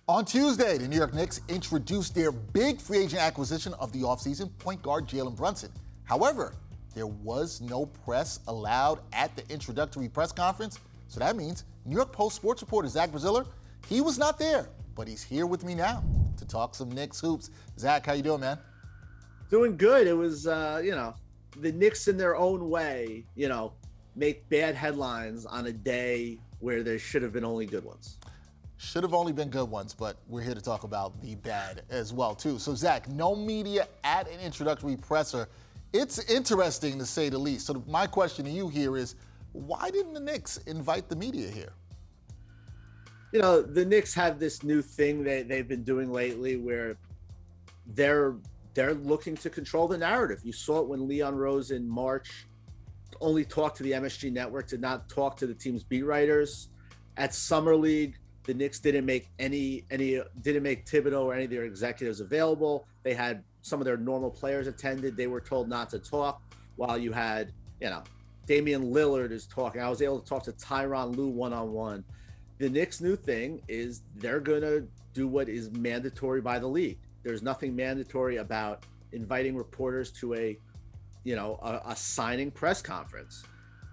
On Tuesday, the New York Knicks introduced their big free agent acquisition of the offseason, point guard Jalen Brunson. However, there was no press allowed at the introductory press conference, so that means New York Post sports reporter Zach Braziller, he was not there, but he's here with me now to talk some Knicks hoops. Zach, how you doing, man? Doing good. It was, the Knicks in their own way, make bad headlines on a day where there should have been only good ones. Should have only been good ones, but we're here to talk about the bad as well, too. So, Zach, no media at an introductory presser. It's interesting, to say the least. So my question to you here is, why didn't the Knicks invite the media here? The Knicks have this new thing that they've been doing lately where they're looking to control the narrative. You saw it when Leon Rose in March only talked to the MSG network, did not talk to the team's beat writers. At Summer League, the Knicks didn't make Thibodeau or any of their executives available. They had some of their normal players attended. They were told not to talk, while you had, Damian Lillard is talking. I was able to talk to Tyronn Lue one-on-one. The Knicks' new thing is they're going to do what is mandatory by the league. There's nothing mandatory about inviting reporters to a signing press conference.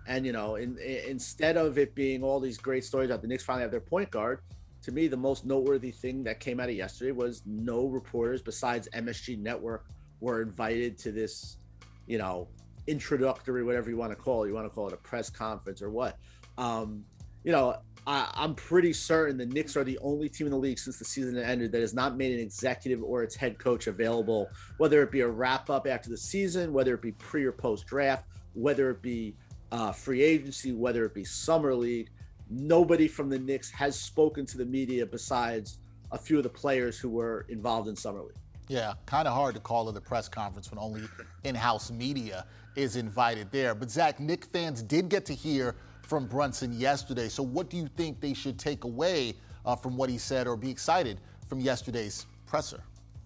And, instead of it being all these great stories about the Knicks finally have their point guard, to me, the most noteworthy thing that came out of yesterday was no reporters besides MSG Network were invited to this, introductory, whatever you want to call it. You want to call it a press conference or what? I'm pretty certain the Knicks are the only team in the league since the season ended that has not made an executive or its head coach available, whether it be a wrap-up after the season, whether it be pre or post-draft, whether it be free agency, whether it be summer league. Nobody from the Knicks has spoken to the media besides a few of the players who were involved in summer league. Yeah, kind of hard to call it a press conference when only in-house media is invited there. But Zach, Knicks fans did get to hear from Brunson yesterday. So what do you think they should take away from what he said, or be excited from yesterday's presser?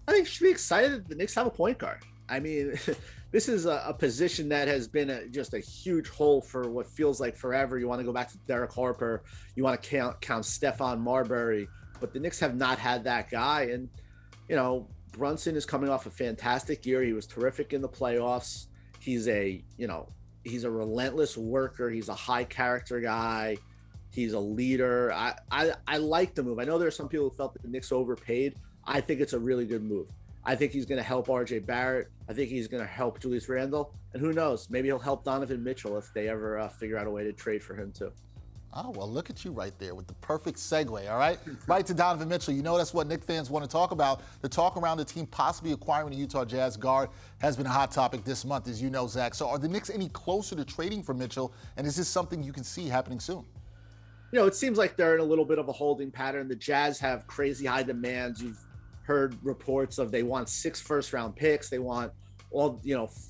I think you should be excited that the Knicks have a point guard. I mean, this is a position that has been just a huge hole for what feels like forever. You want to go back to Derek Harper. You want to count Stephon Marbury. But the Knicks have not had that guy. And, Brunson is coming off a fantastic year. He was terrific in the playoffs. He's a relentless worker. He's a high character guy. He's a leader. I like the move. I know there are some people who felt that the Knicks overpaid. I think it's a really good move. I think he's going to help RJ Barrett. I think he's going to help Julius Randle. And who knows, maybe he'll help Donovan Mitchell if they ever figure out a way to trade for him too. Oh, well, look at you right there with the perfect segue, all right? Right to Donovan Mitchell. You know that's what Knicks fans want to talk about. The talk around the team possibly acquiring the Utah Jazz guard has been a hot topic this month, as you know, Zach. So are the Knicks any closer to trading for Mitchell, and is this something you can see happening soon? It seems like they're in a little bit of a holding pattern. The Jazz have crazy high demands. You've heard reports of they want 6 first-round picks. They want all,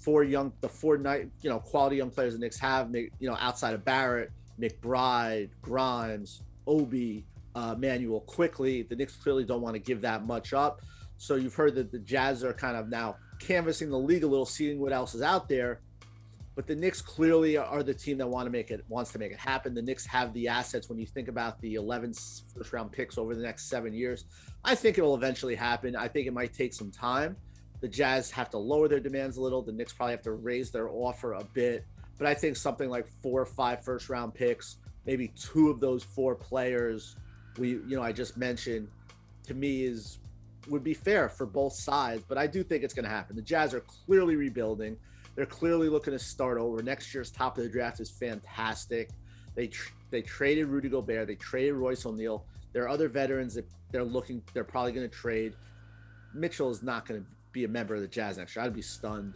four quality young players the Knicks have, outside of Barrett, McBride, Grimes, Obi, Manuel quickly. The Knicks clearly don't want to give that much up. So you've heard that the Jazz are kind of now canvassing the league a little, seeing what else is out there. But the Knicks clearly are the team that wants to make it happen. The Knicks have the assets. When you think about the 11 first-round picks over the next 7 years, I think it will eventually happen. I think it might take some time. The Jazz have to lower their demands a little. The Knicks probably have to raise their offer a bit. But I think something like 4 or 5 first-round picks, maybe 2 of those 4 players I just mentioned, to me would be fair for both sides. But I do think it's going to happen. The Jazz are clearly rebuilding. They're clearly looking to start over. Next year's top of the draft is fantastic. They traded Rudy Gobert. They traded Royce O'Neal. There are other veterans that they're probably going to trade. Mitchell is not going to be a member of the Jazz next year. I'd be stunned.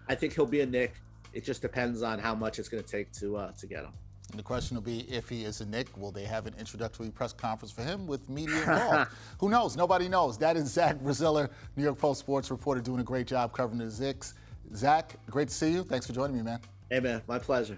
I think he'll be a Knick. It just depends on how much it's going to take to get him. And the question will be, if he is a Knick, will they have an introductory press conference for him with media involved? Who knows? Nobody knows. That is Zach Braziller, New York Post sports reporter, doing a great job covering the Knicks. Zach, great to see you. Thanks for joining me, man. Hey, man. My pleasure.